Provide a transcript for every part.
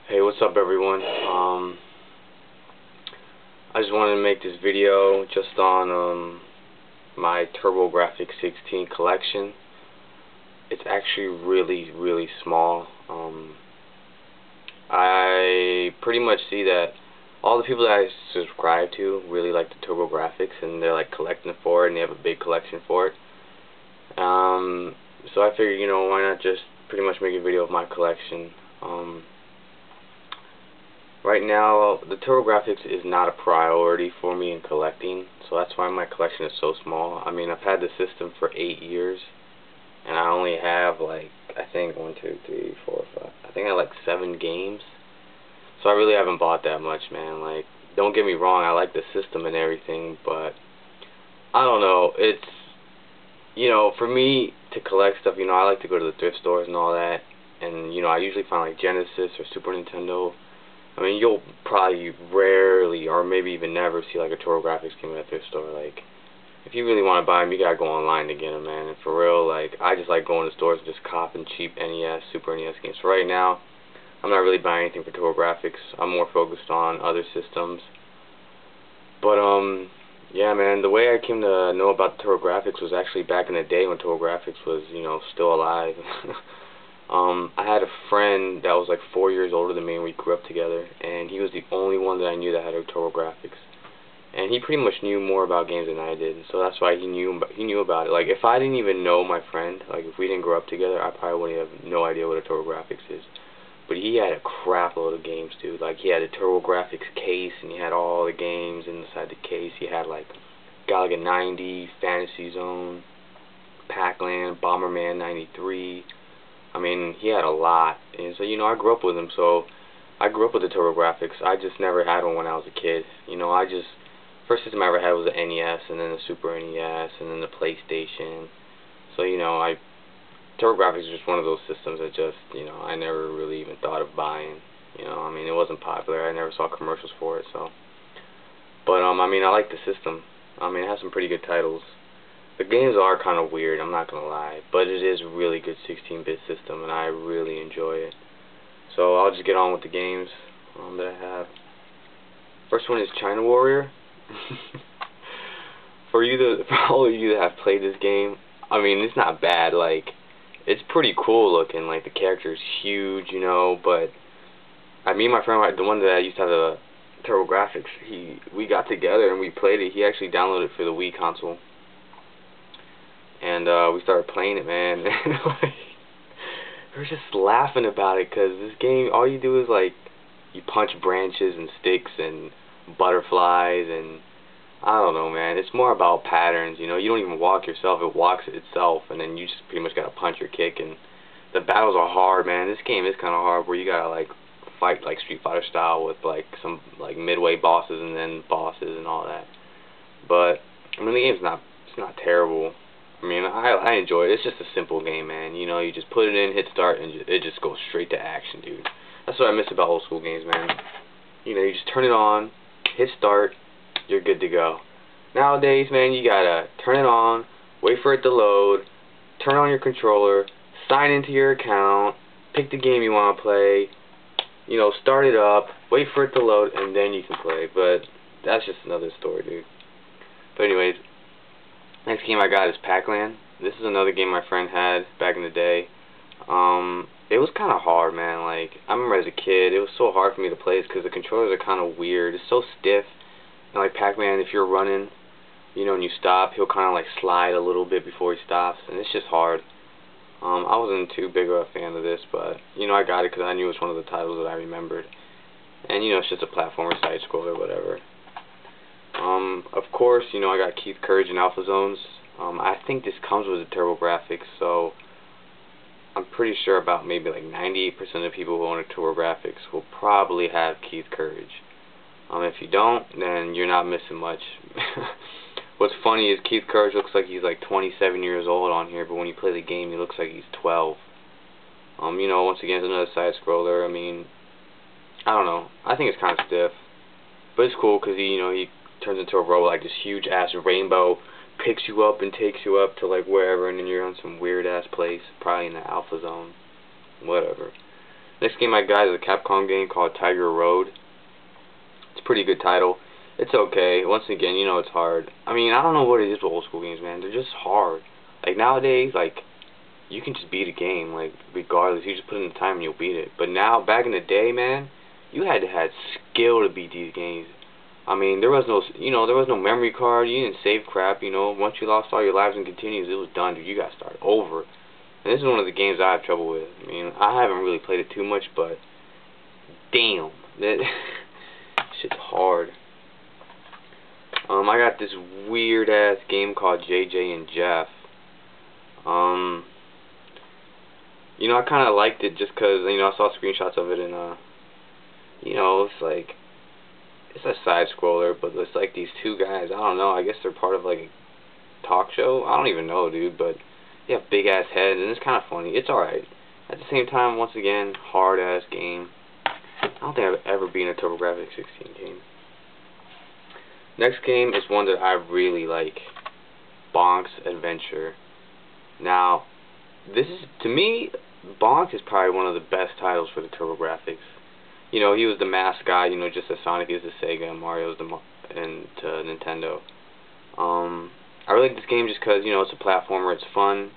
Hey, what's up everyone? I just wanted to make this video just on my TurboGrafx 16 collection. It's actually really small. I pretty much see that all the people that I subscribe to really like the TurboGrafx, and they're like collecting for it, and they have a big collection for it. So I figured, why not just pretty much make a video of my collection. Right now, the TurboGrafx is not a priority for me in collecting, so that's why my collection is so small. I mean, I've had the system for 8 years, and I only have like, I think 1, 2, 3, 4, 5. I think I have like 7 games. So I really haven't bought that much, man. Like, don't get me wrong, I like the system and everything, but I don't know. It's, for me to collect stuff, I like to go to the thrift stores and all that, and I usually find like Genesis or Super Nintendo. I mean, you'll probably rarely, or maybe even never, see like a TurboGrafx game at a thrift store. Like, if you really want to buy them, you gotta go online to get them, man. And for real, like, I just like going to stores and just copping cheap NES, Super NES games. So right now, I'm not really buying anything for TurboGrafx. I'm more focused on other systems. But yeah, man, the way I came to know about the TurboGrafx was actually back in the day when TurboGrafx was, still alive. I had a friend that was like 4 years older than me, and we grew up together, and he was the only one that I knew that had a TurboGrafx. And he pretty much knew more about games than I did, so that's why he knew about it. Like, if I didn't even know my friend, like if we didn't grow up together, I probably would have no idea what a TurboGrafx is. But he had a crap load of games, dude. Like, he had a TurboGrafx case, and he had all the games inside the case. He had like Galaga 90, Fantasy Zone, PacMan, Bomberman 93. I mean, he had a lot, and so, I grew up with him, so I grew up with the TurboGrafx. I just never had one when I was a kid. First system I ever had was the NES, and then the Super NES, and then the PlayStation. So, TurboGrafx is just one of those systems that just, I never really even thought of buying. I mean, it wasn't popular. I never saw commercials for it, so. But, I mean, I like the system. I mean, it has some pretty good titles. The games are kind of weird, I'm not going to lie, but it is a really good 16-bit system, and I really enjoy it. So I'll just get on with the games that I have. First one is China Warrior. For all of you that have played this game, I mean, it's not bad. Like, it's pretty cool looking. Like, the character is huge, but me and my friend, the one that I used to have the TurboGrafx, we got together and we played it. He actually downloaded it for the Wii console. And we started playing it, man. Like, we were just laughing about it, because this game, all you do is like, you punch branches and sticks and butterflies, and I don't know, man. It's more about patterns, you don't even walk yourself, it walks itself, and then you just pretty much gotta punch or kick, and the battles are hard, man. This game is kind of hard, where you gotta like fight like Street Fighter style with like some like midway bosses and then bosses and all that. But I mean, the game's not terrible. I mean, I enjoy it. It's just a simple game, man. You just put it in, hit start, and it just goes straight to action, dude. That's what I miss about old school games, man. You just turn it on, hit start, you're good to go. Nowadays, man, you gotta turn it on, wait for it to load, turn on your controller, sign into your account, pick the game you want to play, start it up, wait for it to load, and then you can play. But that's just another story, dude. But anyways, next game I got is PacMan. This is another game my friend had back in the day. It was kind of hard, man. Like, I remember as a kid, it was so hard for me to play this because the controllers are kind of weird. It's so stiff. And like PacMan, if you're running, and you stop, he'll kind of like slide a little bit before he stops, and it's just hard. I wasn't too big of a fan of this, but I got it because I knew it was one of the titles that I remembered. And it's just a platformer side scroller or whatever. Of course, I got Keith Courage and Alpha Zones. I think this comes with the TurboGrafx, so I'm pretty sure about maybe like 98% of people who own a TurboGrafx will probably have Keith Courage. If you don't, then you're not missing much. What's funny is Keith Courage looks like he's like 27 years old on here, but when you play the game, he looks like he's 12. Once again, it's another side scroller. I mean, I don't know. I think it's kind of stiff, but it's cool because he turns into a robot, like this huge ass rainbow, picks you up and takes you up to like wherever, and then you're on some weird ass place, probably in the Alpha Zone, whatever. Next game I got is a Capcom game called Tiger Road. It's a pretty good title. It's okay. Once again, you know it's hard. I mean, I don't know what it is with old school games, man. They're just hard. Like nowadays, like you can just beat a game, like regardless. You just put in the time and you'll beat it. But now, back in the day, man, you had to have skill to beat these games. I mean, there was no, there was no memory card. You didn't save crap. Once you lost all your lives and continues, it was done, dude. You got to start over. And this is one of the games I have trouble with. I mean, I haven't really played it too much, but damn, that shit's hard. I got this weird ass game called JJ and Jeff. I kind of liked it just because I saw screenshots of it, and it's like it's a side scroller, but it's like these two guys. I don't know. I guess they're part of like a talk show. I don't even know, dude. But they have big ass heads, and it's kind of funny. It's alright. At the same time, once again, hard ass game. I don't think I've ever been a TurboGrafx 16 game. Next game is one that I really like, Bonk's Adventure. Now, this is, to me, Bonk is probably one of the best titles for the TurboGrafx. He was the mascot, just as Sonic is to Sega and Mario is to Nintendo. I really like this game just because, it's a platformer, it's fun,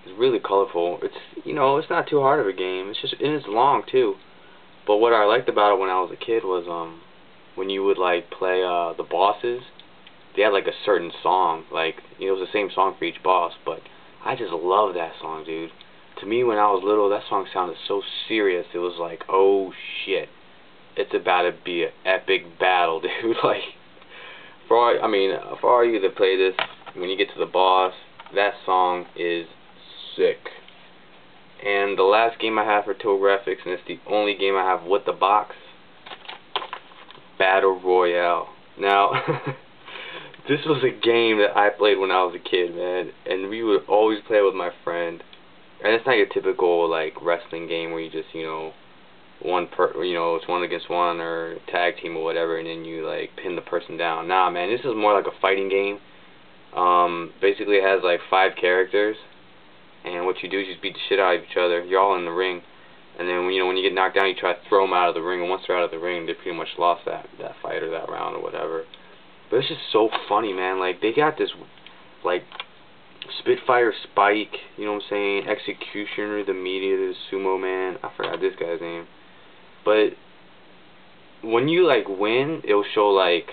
it's really colorful, it's not too hard of a game, and it's long too. But what I liked about it when I was a kid was, when you would like play the bosses, they had like a certain song, like it was the same song for each boss, but I just love that song, dude. To me, when I was little, that song sounded so serious. It was like, oh shit, it's about to be an epic battle, dude. Like, for all you that play this, when you get to the boss, that song is sick. And the last game I have for TurboGrafx, and it's the only game I have with the box, Battle Royale. Now, this was a game that I played when I was a kid, man, and we would always play with my friend. And it's not your typical like wrestling game where you just it's one against one or tag team or whatever, and then you like pin the person down. Nah, man, this is more like a fighting game. Basically, it has like 5 characters, and what you do is you just beat the shit out of each other. You're all in the ring. And then, when you get knocked down, you try to throw them out of the ring. And once they're out of the ring, they pretty much lost that fight or that round or whatever. But it's just so funny, man. Like, they got this, like, Spitfire Spike, you know what I'm saying? Executioner, the media, the sumo man. I forgot this guy's name. But when you, like, win, it'll show, like,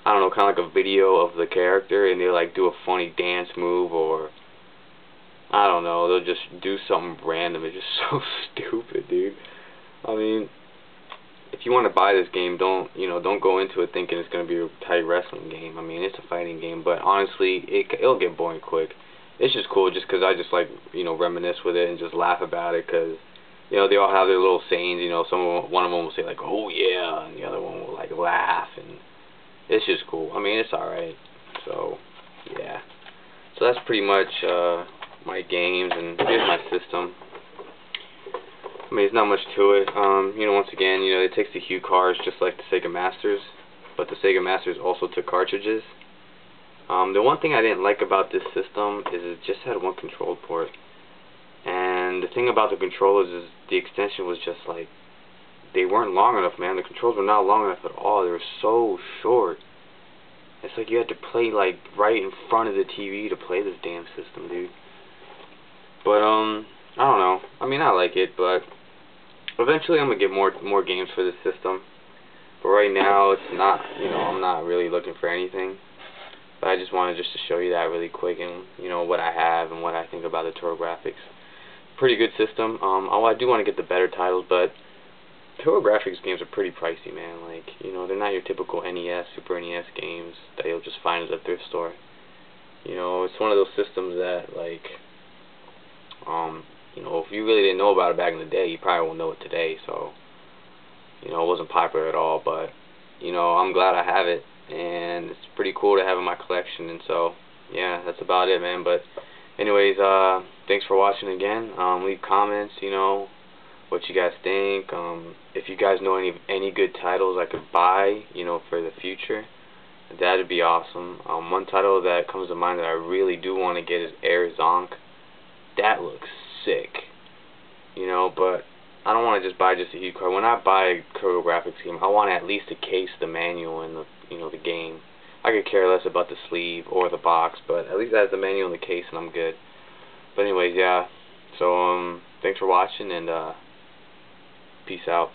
I don't know, kind of like a video of the character. And they, like, do a funny dance move or I don't know, they'll just do something random. It's just so stupid, dude. I mean, if you want to buy this game, don't go into it thinking it's going to be a tight wrestling game. I mean, it's a fighting game, but honestly, it'll get boring quick. It's just cool just because I just like, reminisce with it and just laugh about it because, they all have their little sayings, one of them will say like, oh yeah, and the other one will like laugh, and it's just cool. I mean, it's alright. So, yeah. So that's pretty much, my games, and here's my system. I mean, there's not much to it. Once again, it takes the Hue cards just like the Sega Masters, but the Sega Masters also took cartridges. The one thing I didn't like about this system is it just had one control port. And the thing about the controllers is the extension was just like, they weren't long enough, man. The controls were not long enough at all. They were so short. It's like you had to play like right in front of the TV to play this damn system, dude. But, I don't know. I mean, I like it, but eventually I'm going to get more games for this system. But right now, it's not, I'm not really looking for anything. But I just wanted to show you that really quick and, what I have and what I think about the TurboGrafx. Pretty good system. I do want to get the better titles, but TurboGrafx games are pretty pricey, man. Like, they're not your typical NES, Super NES games that you'll just find at a thrift store. It's one of those systems that, like, if you really didn't know about it back in the day, you probably won't know it today, so, it wasn't popular at all, but, I'm glad I have it, and it's pretty cool to have in my collection, and so, yeah, that's about it, man. But, anyways, thanks for watching again. Leave comments, what you guys think, if you guys know any good titles I could buy, for the future, that'd be awesome. One title that comes to mind that I really do want to get is Air Zonk. That looks sick. you know, but I don't want to just buy just a huge card. When I buy a grafx game, I want at least to case the manual and the, you know, the game. I could care less about the sleeve or the box, but at least it has the manual and the case, and I'm good. But anyways, yeah. So thanks for watching, and peace out.